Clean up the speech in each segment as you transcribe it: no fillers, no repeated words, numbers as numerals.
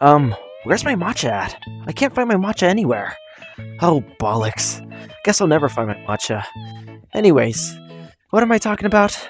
Where's my matcha at? I can't find my matcha anywhere. Oh, bollocks. Guess I'll never find my matcha. Anyways, what am I talking about?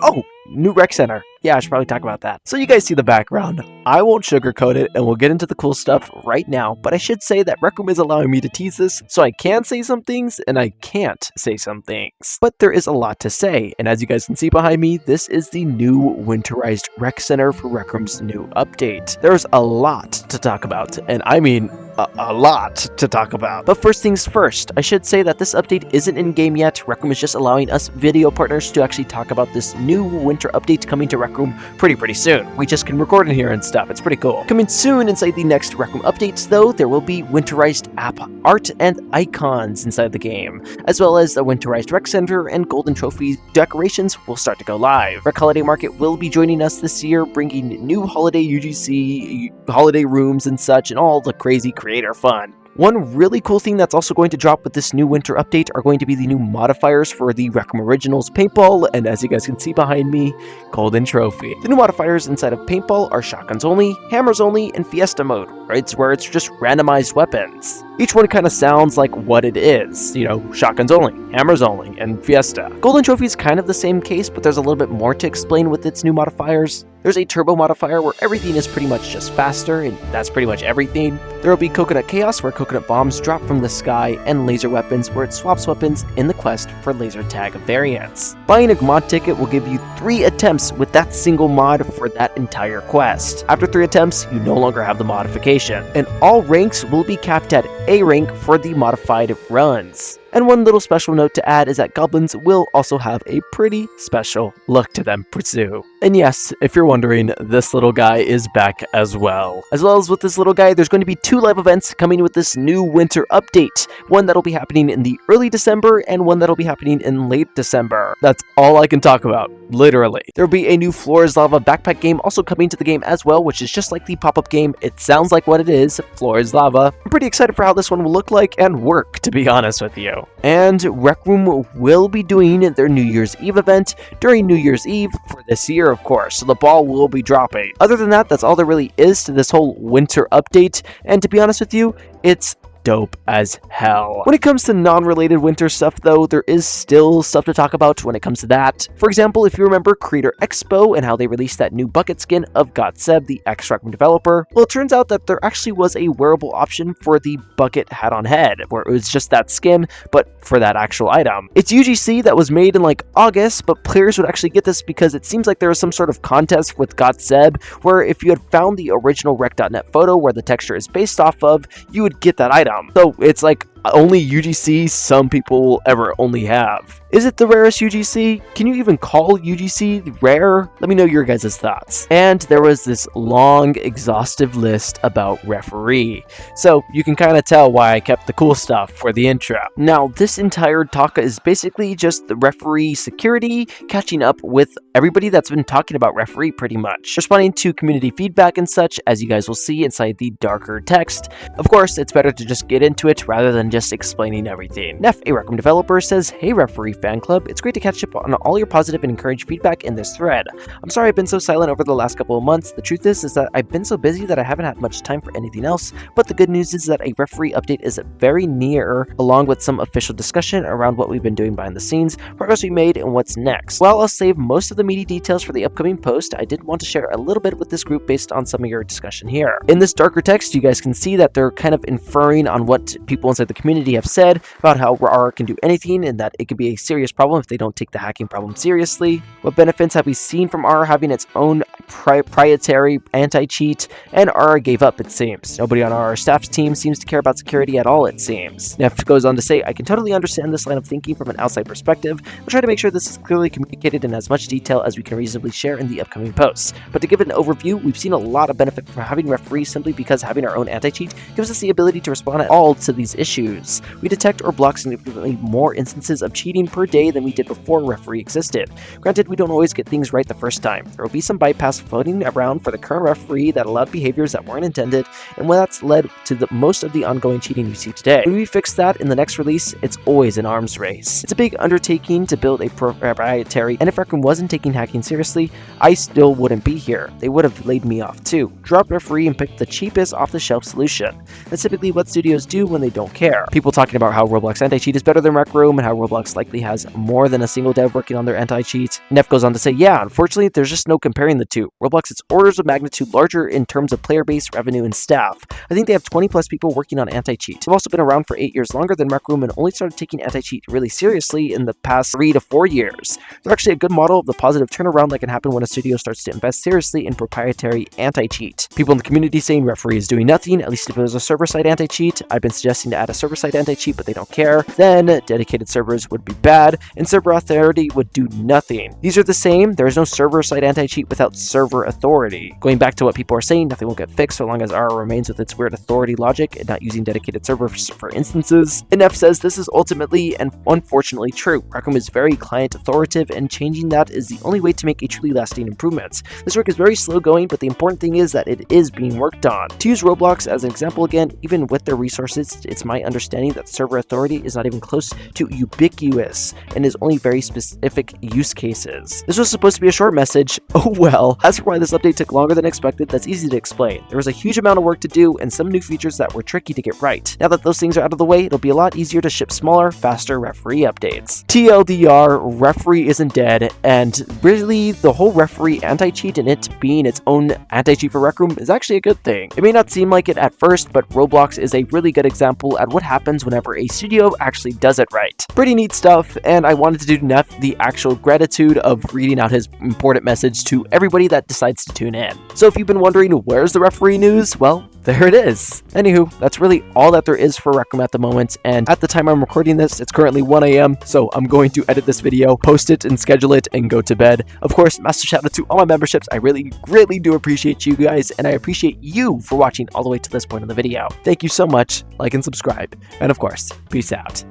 Oh, new rec center. Yeah, I should probably talk about that. So you guys see the background. I won't sugarcoat it, and we'll get into the cool stuff right now, but I should say that Rec Room is allowing me to tease this, so I can say some things, and I can't say some things. But there is a lot to say, and as you guys can see behind me, this is the new winterized rec center for Rec Room's new update. There's a lot to talk about, and I mean a lot to talk about. But first things first, I should say that this update isn't in-game yet. Rec Room is just allowing us video partners to actually talk about this new winter update coming to Rec Room pretty soon. We just can record in here and stuff. It's pretty cool. Coming soon inside the next Rec Room updates, though, there will be winterized app art and icons inside the game, as well as the winterized rec center and golden trophy decorations will start to go live. Rec Holiday Market will be joining us this year, bringing new holiday UGC, holiday rooms and such, and all the crazy creator fun. One really cool thing that's also going to drop with this new winter update are going to be the new modifiers for the Rec Room Originals Paintball, and as you guys can see behind me, Golden Trophy. The new modifiers inside of Paintball are Shotguns Only, Hammers Only, and Fiesta Mode, right? Where it's just randomized weapons. Each one kind of sounds like what it is, you know, Shotguns Only, Hammers Only, and Fiesta. Golden Trophy is kind of the same case, but there's a little bit more to explain with its new modifiers. There's a turbo modifier where everything is pretty much just faster, and that's pretty much everything. There will be Coconut Chaos where coconut bombs drop from the sky, and laser weapons where it swaps weapons in the quest for laser tag variants. Buying a mod ticket will give you 3 attempts with that single mod for that entire quest. After 3 attempts, you no longer have the modification, and all ranks will be capped at A rank for the modified runs. And one little special note to add is that goblins will also have a pretty special look to them pursue. And yes, if you're wondering, this little guy is back as well. As well as with this little guy, there's going to be 2 live events coming with this new winter update. One that'll be happening in the early December and one that'll be happening in late December. That's all I can talk about, literally. There'll be a new Floor is Lava backpack game also coming to the game as well, which is just like the pop-up game. It sounds like what it is, Floor is Lava. I'm pretty excited for how this one will look like and work, to be honest with you. And Rec Room will be doing their New Year's Eve event during New Year's Eve for this year, of course, so the ball will be dropping. Other than that, that's all there really is to this whole winter update, and to be honest with you, it's dope as hell. When it comes to non-related winter stuff though, there is still stuff to talk about when it comes to that. For example, if you remember Creator Expo and how they released that new bucket skin of Gotseb, the ex-Rec Room developer, well, it turns out that there actually was a wearable option for the bucket hat on head, where it was just that skin, but for that actual item. It's UGC that was made in like August, but players would actually get this because it seems like there was some sort of contest with Gotseb, where if you had found the original rec.net photo where the texture is based off of, you would get that item. So it's like only UGC some people will ever only have. Is it the rarest UGC? Can you even call UGC rare? Let me know your guys' thoughts. And there was this long, exhaustive list about referee. So you can kind of tell why I kept the cool stuff for the intro. Now, this entire talk is basically just the referee security, catching up with everybody that's been talking about referee pretty much. Responding to community feedback and such, as you guys will see inside the darker text. Of course, it's better to just get into it rather than just explaining everything. Neff, a Rec Room developer, says, "Hey referee fan club, it's great to catch up on all your positive and encouraging feedback in this thread. I'm sorry I've been so silent over the last couple of months. The truth is that I've been so busy that I haven't had much time for anything else, but the good news is that a referee update is very near, along with some official discussion around what we've been doing behind the scenes, progress we made, and what's next. While I'll save most of the meaty details for the upcoming post, I did want to share a little bit with this group based on some of your discussion here." In this darker text, you guys can see that they're kind of inferring on what people inside the community have said about how RAR can do anything and that it could be a serious problem if they don't take the hacking problem seriously. What benefits have we seen from RAR having its own proprietary anti-cheat? And RAR gave up, it seems. Nobody on our staff's team seems to care about security at all, it seems. Neff goes on to say, "I can totally understand this line of thinking from an outside perspective. We'll try to make sure this is clearly communicated in as much detail as we can reasonably share in the upcoming posts. But to give it an overview, we've seen a lot of benefit from having referees simply because having our own anti-cheat gives us the ability to respond at all to these issues news. We detect or block significantly more instances of cheating per day than we did before referee existed. Granted, we don't always get things right the first time. There will be some bypass floating around for the current referee that allowed behaviors that weren't intended, and that's led to most of the ongoing cheating you see today. When we fix that in the next release, it's always an arms race. It's a big undertaking to build a proprietary, and if Recroom wasn't taking hacking seriously, I still wouldn't be here. They would have laid me off too. Drop referee and pick the cheapest off-the-shelf solution. That's typically what studios do when they don't care. People talking about how Roblox anti-cheat is better than Recroom and how Roblox likely has more than a single dev working on their anti-cheat. Neff goes on to say, yeah, unfortunately, there's just no comparing the two. Roblox is orders of magnitude larger in terms of player base, revenue, and staff. I think they have 20 plus people working on anti-cheat. They've also been around for 8 years longer than Recroom and only started taking anti-cheat really seriously in the past 3 to 4 years. They're actually a good model of the positive turnaround that can happen when a studio starts to invest seriously in proprietary anti-cheat. People in the community saying referee is doing nothing, at least if it was a server-side anti-cheat. I've been suggesting to add a server-side anti-cheat, but they don't care. Then dedicated servers would be bad, and server authority would do nothing. These are the same. There is no server-side anti-cheat without server authority. Going back to what people are saying, nothing will get fixed so long as RR remains with its weird authority logic and not using dedicated servers for instances. And F says this is ultimately and unfortunately true. Recroom is very client authoritative, and changing that is the only way to make a truly lasting improvement. This work is very slow going, but the important thing is that it is being worked on. To use Roblox as an example again, even with their resources, it's my understanding that server authority is not even close to ubiquitous and is only very specific use cases. This was supposed to be a short message. Oh well. As for why this update took longer than expected, that's easy to explain. There was a huge amount of work to do and some new features that were tricky to get right. Now that those things are out of the way, it'll be a lot easier to ship smaller, faster referee updates. TLDR, referee isn't dead, and really the whole referee anti-cheat and it being its own anti-cheat for Recroom is actually a good thing. It may not seem like it at first, but Roblox is a really good example at what happens whenever a studio actually does it right. Pretty neat stuff, and I wanted to do Neff the actual gratitude of reading out his important message to everybody that decides to tune in. So if you've been wondering where's the referee news, well, there it is. Anywho, that's really all that there is for Recroom at the moment, and at the time I'm recording this, it's currently 1 a.m., so I'm going to edit this video, post it, and schedule it, and go to bed. Of course, massive shout out to all my memberships. I really, greatly do appreciate you guys, and I appreciate you for watching all the way to this point in the video. Thank you so much, like and subscribe, and of course, peace out.